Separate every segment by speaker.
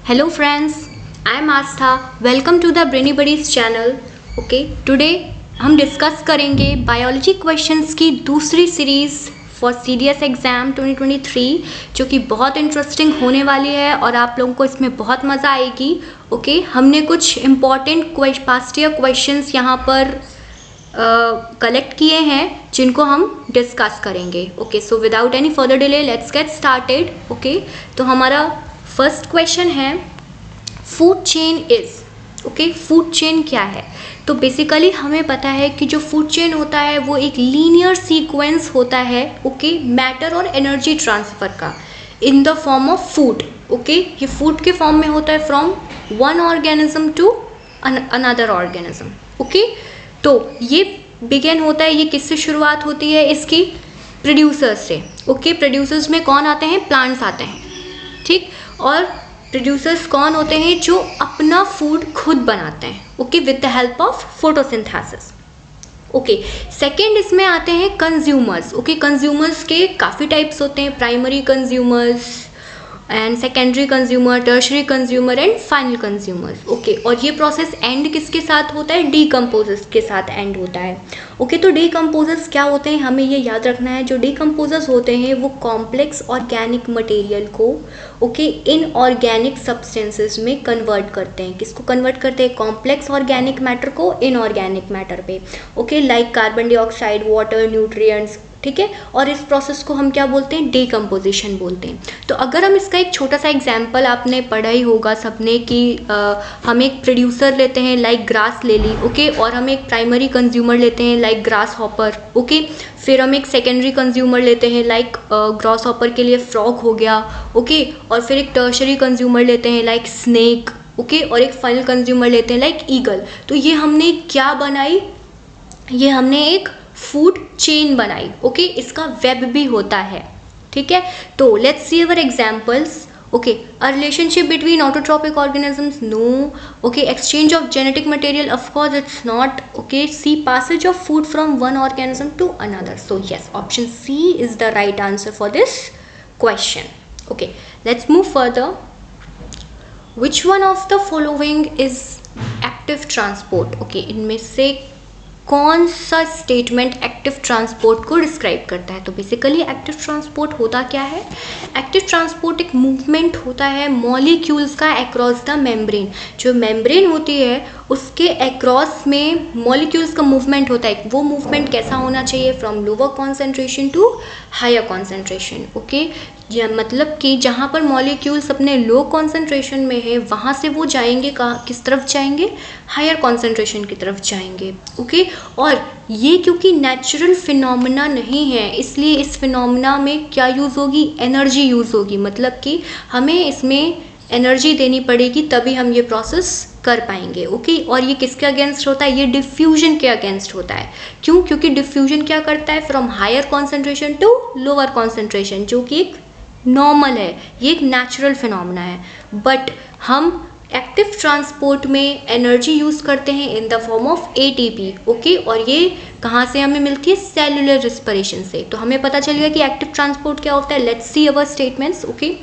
Speaker 1: Hello friends, I am Astha. Welcome to the Brainy Buddies channel. Okay, today हम discuss करेंगे biology questions की दूसरी series for CDS exam 2023 जो कि बहुत इंटरेस्टिंग होने वाली है और आप लोगों को इसमें बहुत मज़ा आएगी. ओके, हमने कुछ इम्पॉर्टेंट पास्ट ईयर क्वेश्चंस यहाँ पर कलेक्ट किए हैं जिनको हम डिस्कस करेंगे. Okay, so without any further delay let's get started. Okay, तो हमारा फर्स्ट क्वेश्चन है food chain is. Okay, food chain क्या है? तो बेसिकली हमें पता है कि जो फूड चेन होता है वो एक लीनियर सीक्वेंस होता है. ओके, मैटर और एनर्जी ट्रांसफ़र का in the form of food. Okay, ये फूड के फॉर्म में होता है from one organism to another organism. Okay, तो ये बिगेन होता है, ये किससे शुरुआत होती है? इसकी प्रोड्यूसर्स से. ओके, प्रोड्यूसर्स में कौन आते हैं? प्लांट्स आते हैं. ठीक, और प्रोड्यूसर्स कौन होते हैं? जो अपना फूड खुद बनाते हैं. Okay, with the help of photosynthesis. Okay, second इसमें आते हैं कंज्यूमर्स. ओके, कंज्यूमर्स के काफ़ी टाइप्स होते हैं, primary consumers and secondary consumer, tertiary consumer and final consumers. Okay, और ये प्रोसेस एंड किसके साथ होता है? डीकम्पोजर्स के साथ एंड होता है. ओके, तो डीकम्पोजर्स क्या होते हैं हमें ये याद रखना है. जो डीकम्पोजर्स होते हैं वो कॉम्प्लेक्स ऑर्गेनिक मटेरियल को ओके इन ऑर्गेनिक सब्सटेंसेस में कन्वर्ट करते हैं. किसको कन्वर्ट करते हैं? कॉम्प्लेक्स ऑर्गेनिक मैटर को इन ऑर्गेनिक मैटर पे. Okay, like carbon dioxide, water, nutrients. ठीक है, और इस प्रोसेस को हम क्या बोलते हैं? डीकम्पोजिशन बोलते हैं. तो अगर हम इसका एक छोटा सा एग्जाम्पल, आपने पढ़ा ही होगा सबने कि हम एक प्रोड्यूसर लेते हैं लाइक ग्रास ले ली. ओके, और हम एक प्राइमरी कंज्यूमर लेते हैं लाइक ग्रास हॉपर. ओके, फिर हम एक सेकेंडरी कंज्यूमर लेते हैं लाइक ग्रास हॉपर के लिए फ्रॉग हो गया. ओके, और फिर एक टर्शरी कंज्यूमर लेते हैं लाइक स्नेक. ओके, और एक फाइनल कंज्यूमर लेते हैं लाइक ईगल. तो ये हमने क्या बनाई? ये हमने एक फूड चेन बनाई. ओके, इसका वेब भी होता है. ठीक है, तो let's see our examples. Okay, a relationship between autotrophic organisms? No. Okay, exchange of genetic material? Of course it's not. Okay, C passage of food from one organism to another. So yes, option C is the right answer for this question. Okay, let's move further. Which one of the following is active transport? Okay, इनमें से कौन सा statement active transport को describe करता है? तो basically active transport होता क्या है? एक्टिव ट्रांसपोर्ट एक मूवमेंट होता है मॉलिक्यूल्स का अक्रॉस द मेम्ब्रेन. जो मेम्ब्रेन होती है उसके अक्रॉस में मॉलिक्यूल्स का मूवमेंट होता है. वो मूवमेंट कैसा होना चाहिए? From lower concentration to higher concentration. Okay, मतलब कि जहाँ पर मॉलिक्यूल्स अपने लो कॉन्सेंट्रेशन में है वहाँ से वो जाएंगे कहाँ, किस तरफ जाएंगे? हायर कॉन्सेंट्रेशन की तरफ जाएंगे. ओके, और ये क्योंकि नेचुरल फिनोमेना नहीं है इसलिए इस फिनोमेना में क्या यूज़ होगी? एनर्जी यूज़ होगी. मतलब कि हमें इसमें एनर्जी देनी पड़ेगी तभी हम ये प्रोसेस कर पाएंगे. ओके, और ये किसके अगेंस्ट होता है? ये डिफ्यूजन के अगेंस्ट होता है. क्यों? क्योंकि डिफ्यूजन क्या करता है? From higher concentration to lower concentration, जो कि एक नॉर्मल है, ये एक नेचुरल फिनोमेना है. बट हम एक्टिव ट्रांसपोर्ट में एनर्जी यूज़ करते हैं in the form of ATP. Okay, और ये कहाँ से हमें मिलती है? सेलुलर रिस्पिरेशन से. तो हमें पता चल गया कि एक्टिव ट्रांसपोर्ट क्या होता है. Let's see our statements. Okay,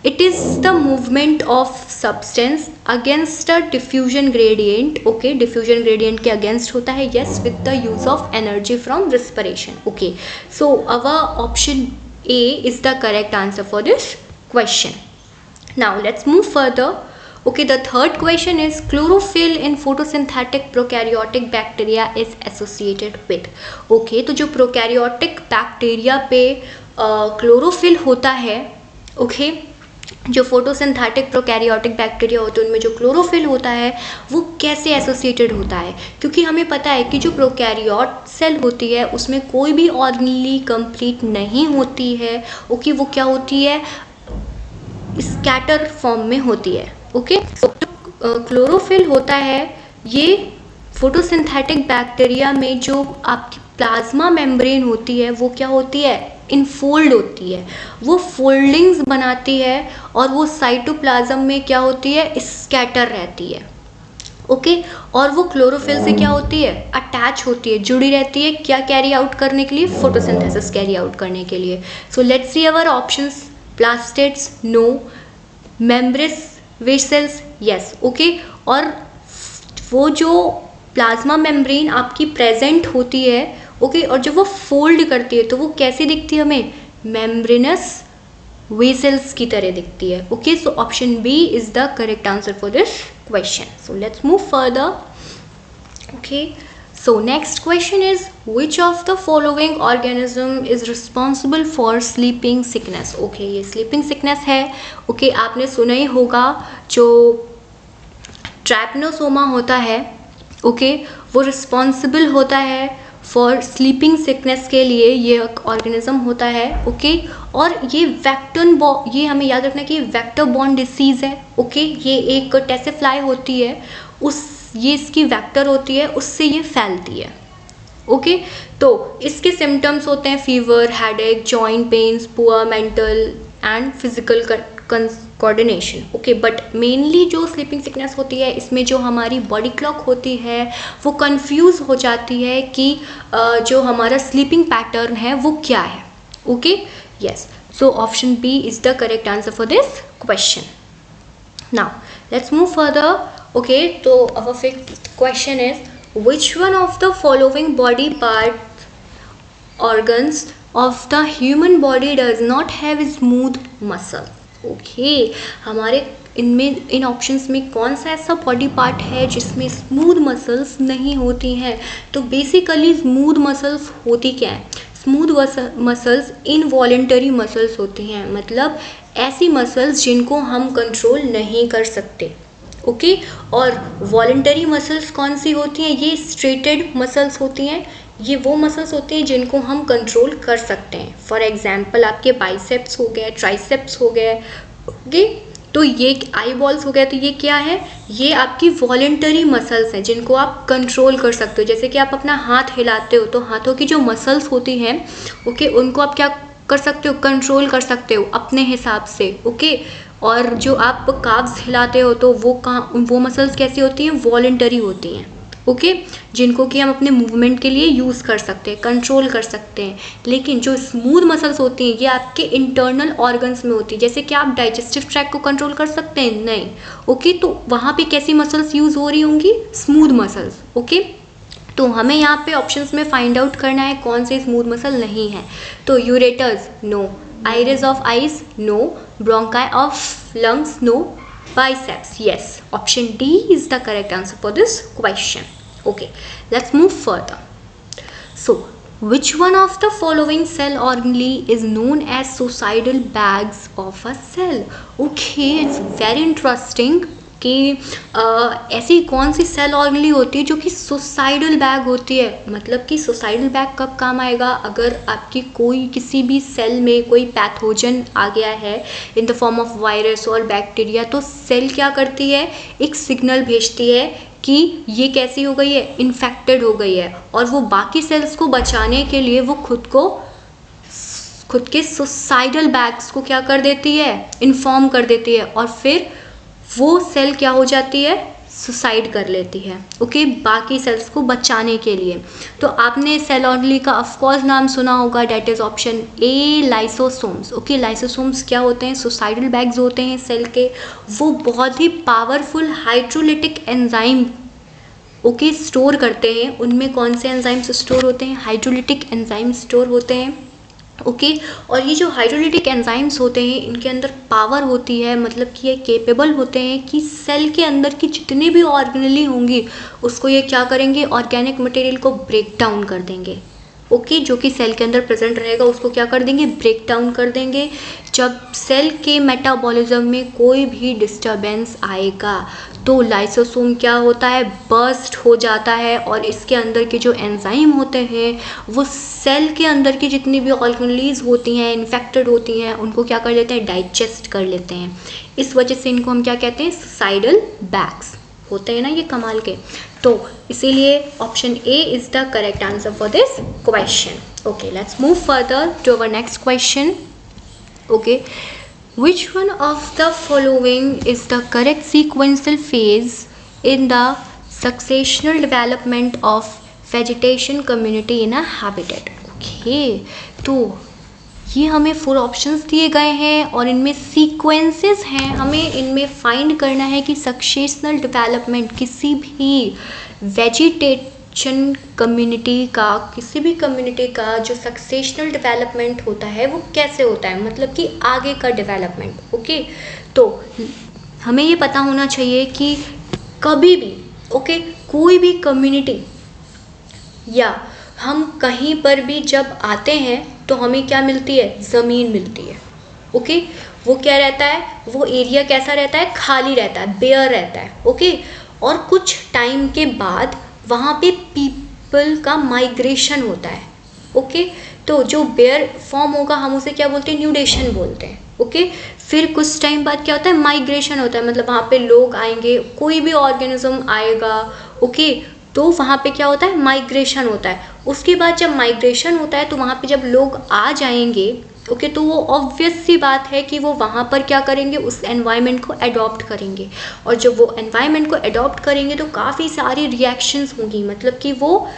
Speaker 1: it is the movement of substance against a diffusion gradient. okay, diffusion gradient के against होता है. yes, with the use of energy from respiration. okay, so our option A is the correct answer for this question. Now let's move further. Okay, the third question is chlorophyll in photosynthetic prokaryotic bacteria is associated with. okay, तो जो prokaryotic bacteria पे chlorophyll होता है, okay, जो photosynthetic prokaryotic bacteria होते हैं उनमें जो क्लोरोफिल होता है वो कैसे एसोसिएटेड होता है? क्योंकि हमें पता है कि जो प्रोकैरियोट सेल होती है उसमें कोई भी ऑर्गेनेली कंप्लीट नहीं होती है. ओके, वो क्या होती है? स्कैटर फॉर्म में होती है. ओके, तो क्लोरोफिल होता है ये फोटोसिंथेटिक बैक्टीरिया में जो आपकी प्लाज्मा मेम्ब्रेन होती है वो क्या होती है? इनफोल्ड होती है. वो फोल्डिंग्स बनाती है और वो साइटोप्लाज्म में क्या होती है? स्कैटर रहती है. ओके, और वो क्लोरोफिल से क्या होती है? अटैच होती है, जुड़ी रहती है. क्या कैरी आउट करने के लिए? फोटोसिंथेसिस कैरी आउट करने के लिए. So let's see our options. Plastids? No. Membranes vessels, yes, okay. और वो जो प्लाज्मा मेम्ब्रेन आपकी प्रेजेंट होती है, ओके, और जब वो फोल्ड करती है तो वो कैसी दिखती है हमें? मेम्ब्रेनस वेसल्स की तरह दिखती है, okay. So option B is the correct answer for this question. So let's move further. Okay, so next question is, which of the following organism is responsible for sleeping sickness? Okay, ये sleeping sickness है, okay, आपने सुना ही होगा जो ट्रैपनोसोमा होता है, okay, वो responsible होता है फॉर स्लीपिंग सिकनेस के लिए, ये एक ऑर्गेनिज्म होता है, ओके। और ये हमें याद रखना कि वेक्टर बॉर्न डिसीज़ है, ओके। ये एक टेसेफ्लाई होती है, ये इसकी वेक्टर होती है, उससे ये फैलती है, ओके। तो इसके सिम्टम्स होते हैं fever, headache, joint pains, poor mental and physical coordination, okay. But mainly जो स्लीपिंग सिकनेस होती है, इसमें जो हमारी बॉडी क्लॉक होती है वो कंफ्यूज हो जाती है कि जो हमारा स्लीपिंग पैटर्न है वो क्या है, okay, yes. So option B is the correct answer for this question. Now let's move further, okay. तो our fifth question is, which one of the following body part organs of the human body does not have smooth muscle? Okay, हमारे इन options में कौन सा ऐसा body part है जिसमें smooth muscles नहीं होती हैं? तो बेसिकली स्मूथ मसल्स होती क्या है? स्मूथ मसल्स इनवॉलेंटरी मसल्स होती हैं, मतलब ऐसी मसल्स जिनको हम कंट्रोल नहीं कर सकते, ओके। और वॉलेंटरी मसल्स कौन सी होती हैं? ये स्ट्रेटेड मसल्स होती हैं, ये वो मसल्स होती हैं जिनको हम कंट्रोल कर सकते हैं. फॉर एग्जांपल आपके बाइसेप्स हो गए, ट्राइसेप्स हो गए, ओके. तो ये आई बॉल्स हो गया, तो ये क्या है? ये आपकी वॉलेंटरी मसल्स हैं जिनको आप कंट्रोल कर सकते हो. जैसे कि आप अपना हाथ हिलाते हो तो हाथों की जो मसल्स होती हैं, ओके, उनको आप क्या कर सकते हो? कंट्रोल कर सकते हो अपने हिसाब से, ओके. और जो आप काव्स हिलाते हो तो वो मसल्स कैसी होती हैं? वॉलेंटरी होती हैं, ओके, जिनको कि हम अपने मूवमेंट के लिए यूज़ कर सकते हैं, कंट्रोल कर सकते हैं. लेकिन जो स्मूथ मसल्स होती हैं ये आपके इंटरनल ऑर्गन्स में होती है. जैसे कि आप डाइजेस्टिव ट्रैक को कंट्रोल कर सकते हैं? नहीं, ओके. तो वहाँ पे कैसी मसल्स यूज़ हो रही होंगी? Smooth muscles, okay. तो हमें यहाँ पे ऑप्शंस में फाइंड आउट करना है कौन से स्मूथ मसल नहीं है. तो ureters, no. iris of eyes, no. Bronchi of lungs, no. Biceps, yes. Option D is the correct answer for this question. Okay, let's move further. So, which one of the following cell organelle is known as suicidal bags of a cell? Okay, it's very interesting कि ऐसी कौन सी cell organelle होती है जो कि suicidal bag होती है. मतलब कि सुसाइडल बैग कब काम आएगा? अगर आपकी किसी भी सेल में कोई पैथोजन आ गया है इन द फॉर्म ऑफ वायरस और बैक्टीरिया, तो सेल क्या करती है? एक सिग्नल भेजती है कि ये कैसी हो गई है? इन्फेक्टेड हो गई है. और वो बाकी सेल्स को बचाने के लिए वो खुद के सुसाइडल बैग्स को क्या कर देती है? इन्फॉर्म कर देती है. और फिर वो सेल क्या हो जाती है? सुसाइड कर लेती है, ओके, बाकी सेल्स को बचाने के लिए. तो आपने सेल ऑर्गेनली का ऑफकोर्स नाम सुना होगा, that is option A, lysosomes. Okay, lysosomes क्या होते हैं? सुसाइडल बैग्स होते हैं सेल के. वो बहुत ही powerful hydrolytic enzyme, okay, store करते हैं. उनमें कौन से एंजाइम्स स्टोर होते हैं? हाइड्रोलिटिक एंजाइम स्टोर होते हैं, ओके. और ये जो हाइड्रोलिटिक एंजाइम्स होते हैं इनके अंदर पावर होती है, मतलब कि ये केपेबल होते हैं कि सेल के अंदर की जितनी भी ऑर्गेनली होंगी उसको ये क्या करेंगे? ऑर्गेनिक मटेरियल को ब्रेक डाउन कर देंगे, ओके. जो कि सेल के अंदर प्रेजेंट रहेगा उसको क्या कर देंगे? ब्रेक डाउन कर देंगे. जब सेल के मेटाबॉलिज्म में कोई भी डिस्टर्बेंस आएगा तो लाइसोसोम क्या होता है? बर्स्ट हो जाता है. और इसके अंदर के जो एंजाइम होते हैं वो सेल के अंदर की जितनी भी ऑर्गेनलीज होती हैं, इन्फेक्टेड होती हैं, उनको क्या कर लेते हैं? डाइजेस्ट कर लेते हैं. इस वजह से इनको हम क्या कहते हैं? सुसाइडल बैग्स होते हैं ना ये कमाल के. तो इसीलिए option A is the correct answer for this question. Okay, let's move further to our next question. Okay, which one of the following is the correct sequential phase in the successional development of vegetation community in a habitat? Okay, तो ये हमें 4 options दिए गए हैं और इनमें sequences हैं, हमें इनमें फाइंड करना है कि सक्सेशनल डेवलपमेंट किसी भी वेजिटेशन कम्युनिटी का, किसी भी कम्युनिटी का जो सक्सेशनल डेवलपमेंट होता है वो कैसे होता है, मतलब कि आगे का डेवलपमेंट। ओके, तो हमें ये पता होना चाहिए कि कभी भी कोई भी कम्युनिटी या हम कहीं पर भी जब आते हैं तो हमें क्या मिलती है, ज़मीन मिलती है। ओके, वो क्या रहता है, वो एरिया कैसा रहता है, खाली रहता है, बेयर रहता है। ओके, और कुछ टाइम के बाद वहाँ पे पीपल का माइग्रेशन होता है। ओके, तो जो बेयर फॉर्म होगा हम उसे क्या बोलते हैं, न्यूडेशन बोलते हैं। ओके, फिर कुछ टाइम बाद क्या होता है, माइग्रेशन होता है, मतलब वहाँ पे लोग आएंगे, कोई भी ऑर्गेनिज्म आएगा। ओके, तो वहाँ पे क्या होता है, माइग्रेशन होता है। उसके बाद जब माइग्रेशन होता है तो वहाँ पे जब लोग आ जाएंगे, ओके, तो वो ऑब्वियस सी बात है कि वो वहाँ पर क्या करेंगे, उस एनवायरनमेंट को अडॉप्ट करेंगे। और जब वो एनवायरनमेंट को अडॉप्ट करेंगे तो काफ़ी सारी रिएक्शंस होंगी, मतलब कि वो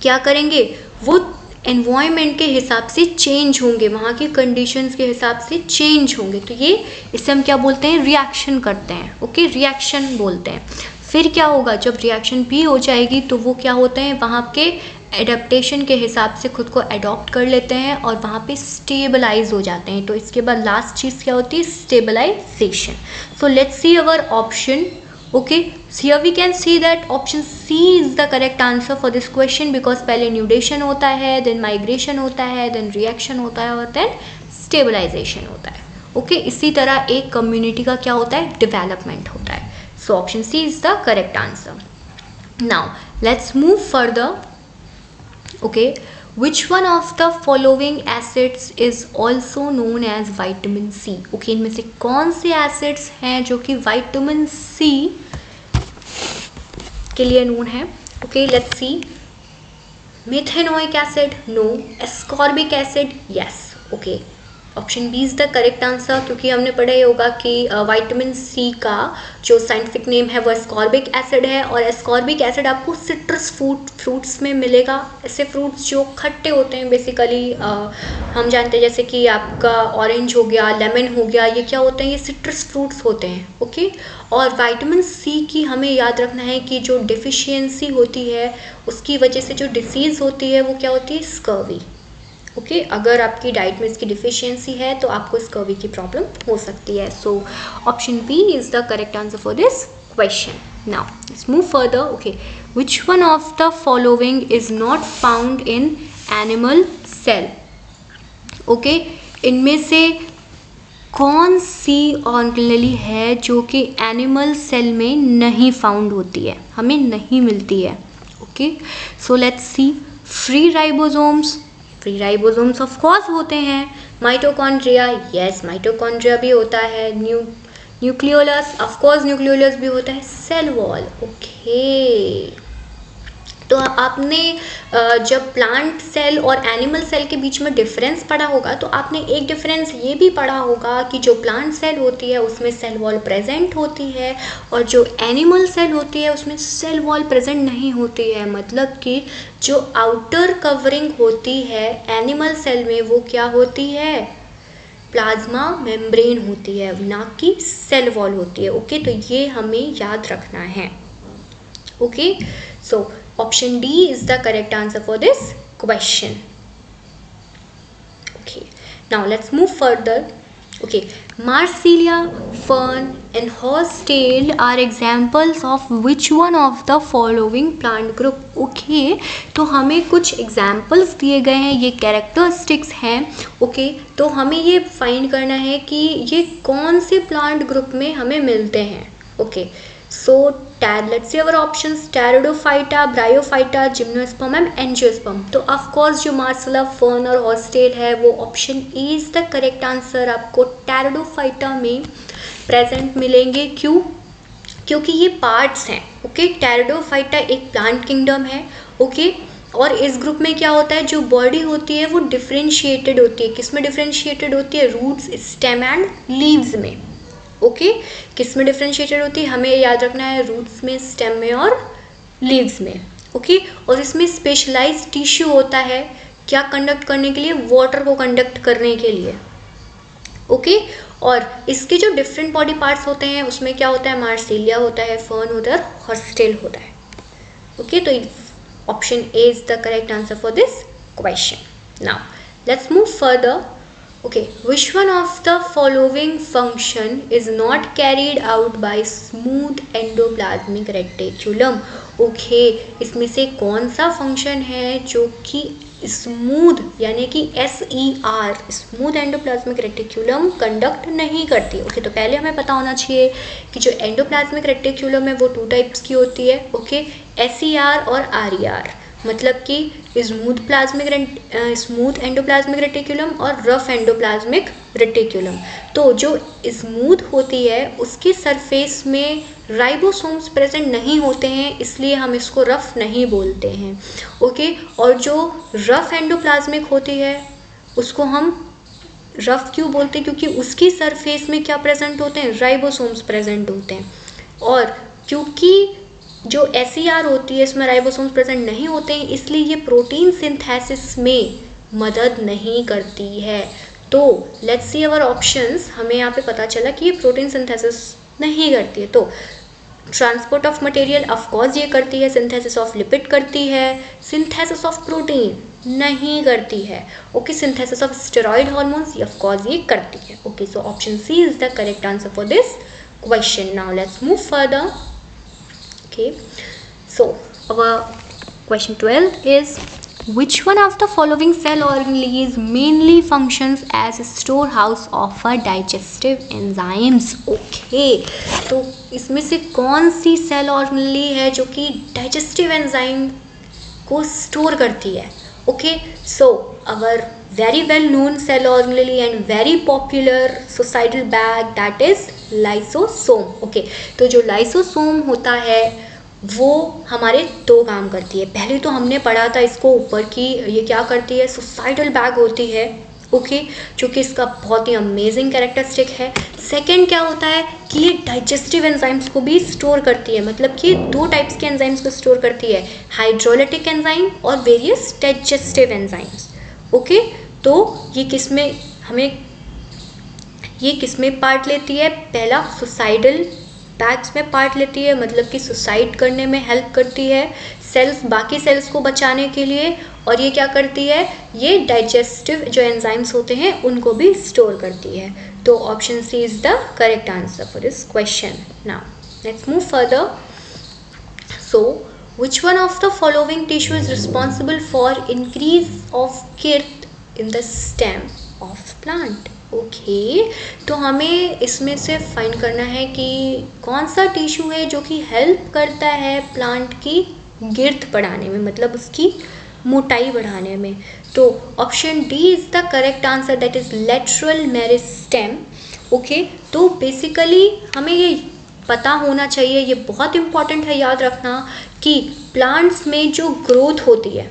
Speaker 1: क्या करेंगे, वो एनवायरनमेंट के हिसाब से चेंज होंगे, वहाँ की कंडीशंस के हिसाब से चेंज होंगे। तो ये इससे हम क्या बोलते हैं, रिएक्शन करते हैं। ओके, रिएक्शन बोलते हैं। फिर क्या होगा, जब रिएक्शन भी हो जाएगी तो वो क्या होते हैं, वहाँ के एडेप्टेशन के हिसाब से खुद को अडॉप्ट कर लेते हैं और वहाँ पे स्टेबलाइज हो जाते हैं। तो इसके बाद लास्ट चीज़ क्या होती है, stabilisation. So let's see our option. Okay, so here we can see that option C is the correct answer for this question because पहले nudation होता है, then migration होता है, then reaction होता है और then stabilization होता है। Okay, इसी तरह एक community का क्या होता है, development होता है। So option C is the correct answer. Now let's move further. Okay, which one of the following acids is also known as vitamin C? Okay, इनमें से कौन से acids हैं जो कि vitamin C के लिए नोन है? Okay, let's see. Methanoic acid, no. Ascorbic acid, yes. Okay, option B is the correct answer, क्योंकि हमने पढ़ा ही होगा कि विटामिन सी का जो साइंटिफिक नेम है वो एस्कॉर्बिक एसिड है। और एस्कॉर्बिक एसिड आपको सिट्रस फ्रूट्स में मिलेगा। ऐसे फ्रूट्स जो खट्टे होते हैं बेसिकली, हम जानते हैं जैसे कि आपका ऑरेंज हो गया, लेमन हो गया, ये क्या होते हैं, ये सिट्रस फ्रूट्स होते हैं। ओके, और विटामिन सी की हमें याद रखना है कि जो डिफिशियंसी होती है उसकी वजह से जो डिसीज़ होती है वो क्या होती है, स्कर्वी। ओके, अगर आपकी डाइट में इसकी डिफिशियंसी है तो आपको स्कर्वी की प्रॉब्लम हो सकती है। So option B is the correct answer for this question. Now let's move further. Okay, which one of the following is not found in animal cell? Okay, इनमें से कौन सी ऑर्गेनेली है जो कि एनिमल सेल में नहीं फाउंड होती है, हमें नहीं मिलती है? Okay, so let's C. Free ribosomes, free ribosomes of course होते हैं। माइटोकॉन्ड्रिया, यस, माइटोकॉन्ड्रिया भी होता है। न्यूक्लियोलस, ऑफ कोर्स न्यूक्लियोलस भी होता है। Cell wall, okay. तो आपने जब प्लांट सेल और एनिमल सेल के बीच में डिफरेंस पढ़ा होगा तो आपने एक डिफरेंस ये भी पढ़ा होगा कि जो प्लांट सेल होती है उसमें सेल वॉल प्रेजेंट होती है और जो एनिमल सेल होती है उसमें सेल वॉल प्रेजेंट नहीं होती है। मतलब कि जो आउटर कवरिंग होती है एनिमल सेल में वो क्या होती है, प्लाज्मा मेम्ब्रेन होती है, ना कि सेल वॉल होती है। ओके, तो ये हमें याद रखना है। Okay, so option D is the correct answer for this question. Okay, now let's move further. Okay, Marsilia, fern and horsetail are examples of which one of the following plant group? Okay, तो हमें कुछ examples दिए गए हैं, ये characteristics हैं। okay, तो हमें ये find करना है कि ये कौन से plant group में हमें मिलते हैं। okay, so let's see our options: Pteridophyta, Bryophyta, Gymnosperm and Angiosperm। तो of course जो मार्सिला, फर्न और हॉर्सटेल है वो option A is the correct answer. आपको टेरिडोफाइटा में प्रेजेंट मिलेंगे। क्यों? क्योंकि ये पार्ट्स हैं। ओके, टेरिडोफाइटा एक प्लांट किंगडम है। ओके, और इस ग्रुप में क्या होता है, जो बॉडी होती है वो डिफ्रेंशिएटेड होती है। किस में डिफ्रेंशिएटेड होती है? रूट्स, स्टेम एंड लीव्स में। ओके, किस में डिफ्रेंशिएटेड होती है? हमें याद रखना है, रूट्स में, स्टेम में और लीव्स में। ओके, और इसमें स्पेशलाइज्ड टिश्यू होता है क्या कंडक्ट करने के लिए? वाटर को कंडक्ट करने के लिए। ओके और इसके जो डिफरेंट बॉडी पार्ट्स होते हैं उसमें क्या होता है? मार्सिलिया होता है, फर्न होता है और हॉस्टेल होता है। ओके तो option A is the correct answer for this question. Now let's move further. Okay, which one of the following function is not carried out by smooth endoplasmic reticulum? Okay, इसमें से कौन सा function है जो कि smooth यानी कि SER smooth endoplasmic reticulum conduct नहीं करती? ओके तो पहले हमें पता होना चाहिए कि जो एंडोप्लाज्मिक रेटिक्यूलम है वो 2 टाइप्स की होती है। ओके SER और RER, मतलब कि स्मूथ एंडोप्लाज्मिक रेटिक्यूलम और रफ एंडोप्लाज्मिक रेटिक्यूलम। तो जो स्मूथ होती है उसकी सरफेस में राइबोसोम्स प्रेजेंट नहीं होते हैं, इसलिए हम इसको रफ नहीं बोलते हैं। ओके और जो रफ एंडोप्लाज्मिक होती है उसको हम रफ क्यों बोलते हैं? क्योंकि उसकी सरफेस में क्या प्रेजेंट होते हैं? राइबोसोम्स प्रेजेंट होते हैं। और क्योंकि जो SER होती है इसमें राइबोसोम्स प्रेजेंट नहीं होते हैं, इसलिए ये प्रोटीन सिंथेसिस में मदद नहीं करती है। तो लेट्स सी अवर ऑप्शंस। हमें यहाँ पे पता चला कि ये प्रोटीन सिंथेसिस नहीं करती है। तो ट्रांसपोर्ट ऑफ मटेरियल ऑफकोर्स ये करती है, सिंथेसिस ऑफ लिपिड करती है, सिंथेसिस ऑफ प्रोटीन नहीं करती है। Okay synthesis of steroid hormones ये ऑफकोर्स ये करती है। Okay so option C is the correct answer for this question. Now let's move further. Okay, so our question 12 is which one of the following cell organelles mainly functions as a storehouse of a digestive enzymes? Okay, तो इसमें से कौन सी cell organelle है जो कि digestive enzyme को store करती है? Okay so our very well known cell organelle and very popular societal bag that is lysosome. Okay तो जो लाइसोसोम होता है वो हमारे 2 काम करती है। पहले तो हमने पढ़ा था इसको ऊपर कि ये क्या करती है? सुसाइडल बैग होती है। ओके जो कि इसका बहुत ही अमेजिंग कैरेक्टरिस्टिक है। सेकंड क्या होता है कि ये डाइजेस्टिव एंजाइम्स को भी स्टोर करती है, मतलब कि 2 टाइप्स के एंजाइम्स को स्टोर करती है, हाइड्रोलिटिक एंजाइम और वेरियस डाइजेस्टिव एंजाइम्स। ओके तो ये किसमें पार्ट लेती है? पहला सुसाइडल बैग्स में पार्ट लेती है, मतलब कि सुसाइड करने में हेल्प करती है सेल्स, बाकी सेल्स को बचाने के लिए। और ये क्या करती है? ये डाइजेस्टिव जो एंजाइम्स होते हैं उनको भी स्टोर करती है। तो option C is the correct answer for this question. Now let's move further. So which one of the following tissue is responsible for increase of girth in the stem of plant? Okay तो हमें इसमें से find करना है कि कौन सा tissue है जो कि हेल्प करता है प्लांट की गिर्थ बढ़ाने में, मतलब उसकी मोटाई बढ़ाने में। तो option D is the correct answer, that is lateral meristem. Okay तो बेसिकली हमें ये पता होना चाहिए, ये बहुत इंपॉर्टेंट है याद रखना, कि प्लांट्स में जो ग्रोथ होती है,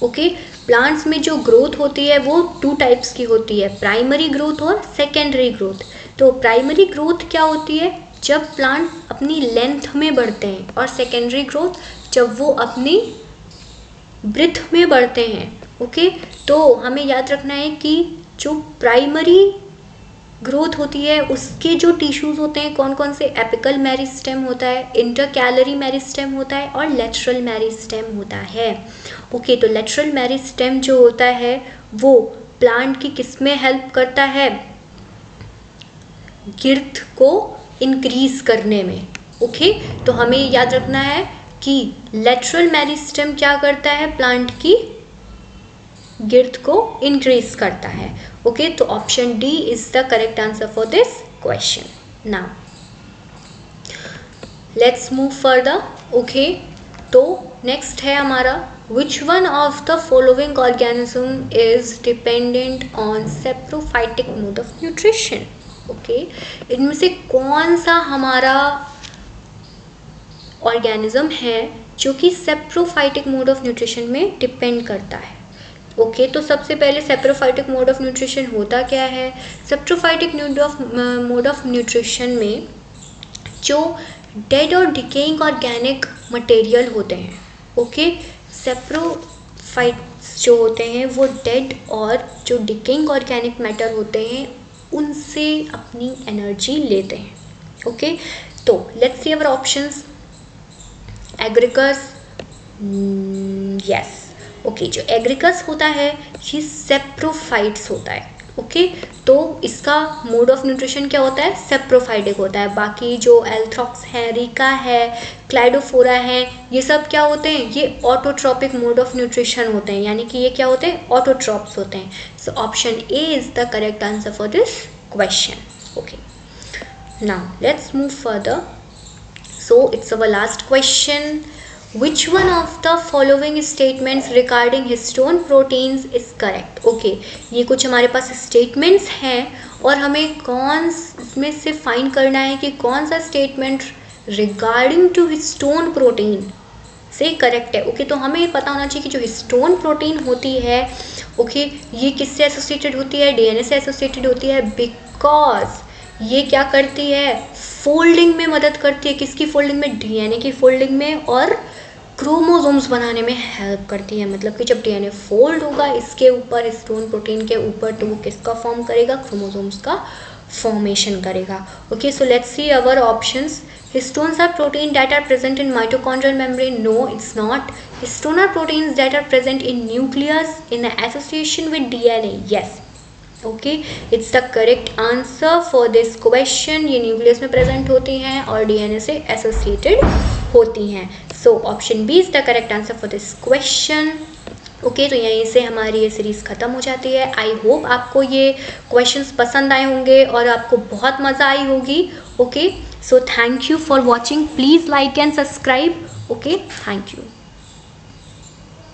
Speaker 1: ओके प्लांट्स में जो ग्रोथ होती है वो 2 टाइप्स की होती है, प्राइमरी ग्रोथ और सेकेंडरी ग्रोथ। तो प्राइमरी ग्रोथ क्या होती है? जब प्लांट अपनी लेंथ में बढ़ते हैं, और सेकेंडरी ग्रोथ जब वो अपनी ब्रेथ में बढ़ते हैं। ओके तो हमें याद रखना है कि जो प्राइमरी ग्रोथ होती है उसके जो टिश्यूज़ होते हैं कौन कौन से? एपिकल मेरिस्टेम होता है, इंटरकैलरी मेरिस्टेम होता है और लेटरल मेरिस्टेम होता है। ओके तो लेटरल मेरिस्टेम जो होता है वो प्लांट की किस में हेल्प करता है? गिर्थ को इंक्रीज करने में। ओके तो हमें याद रखना है कि लेटरल मेरिस्टेम क्या करता है? प्लांट की गिर्थ को इंक्रीज करता है। ओके तो option D is the correct answer for this question. Now let's move further. Okay तो नेक्स्ट है हमारा विच one of the following organism is dependent on saprophytic mode of nutrition? Okay इनमें से कौन सा हमारा ऑर्गेनिज्म है जो कि सेप्रोफाइटिक मोड ऑफ न्यूट्रिशन में डिपेंड करता है? ओके तो सबसे पहले सेप्रोफाइटिक मोड ऑफ न्यूट्रिशन होता क्या है? सेप्रोफाइटिक मोड ऑफ न्यूट्रिशन में जो डेड और डिकेइंग ऑर्गेनिक मटेरियल होते हैं, ओके जो होते हैं वो डेड और जो डिकेइंग ऑर्गेनिक मैटर होते हैं उनसे अपनी एनर्जी लेते हैं. ओके, तो let's see our options. Agaricus, yes. Okay, जो एग्रिकस होता है ये सेप्रोफाइट्स होता है. ओके, तो इसका मोड ऑफ न्यूट्रिशन क्या होता है? सेप्रोफाइटिक होता है. बाकी जो एल्थ्रॉक्स है, रिका है, क्लाइडोफोरा है, ये सब क्या होते हैं? ये ऑटोट्रॉपिक मोड ऑफ न्यूट्रिशन होते हैं, यानी कि ये क्या होते हैं? ऑटोट्रॉप्स होते हैं. So option A is the correct answer for this question. Okay, now let's move further. So it's our last question. Which one of the following statements regarding histone proteins is correct? Okay, ये कुछ हमारे पास statements हैं और हमें कौन इसमें से find करना है कि कौन सा statement regarding to histone protein से करेक्ट है. ओके, तो हमें पता होना चाहिए कि जो हिस्टोन प्रोटीन होती है, ओके, ये किससे एसोसिएटेड होती है? डीएनए से एसोसिएटेड होती है, बिकॉज ये क्या करती है? फोल्डिंग में मदद करती है. किसकी फोल्डिंग में? डीएनए की फोल्डिंग में, और क्रोमोसोम्स बनाने में हेल्प करती है. मतलब कि जब डीएनए फोल्ड होगा इसके ऊपर, हिस्टोन प्रोटीन के ऊपर, तो वो किसका फॉर्म करेगा? क्रोमोसोम्स का फॉर्मेशन करेगा. Okay, so let's see our options. Histones are protein that are present in mitochondrial membrane. No, it's not. Histone are proteins that are present in nucleus in association with DNA. Yes. Okay, it's the correct answer for this question. ये nucleus में present होती हैं और DNA से associated होती हैं. So option B is the correct answer for this question. Okay, तो यहीं से हमारी ये सीरीज़ ख़त्म हो जाती है. आई होप आपको ये क्वेश्चंस पसंद आए होंगे और आपको बहुत मज़ा आई होगी. Okay, so thank you for watching. Please like and subscribe. Okay, thank you.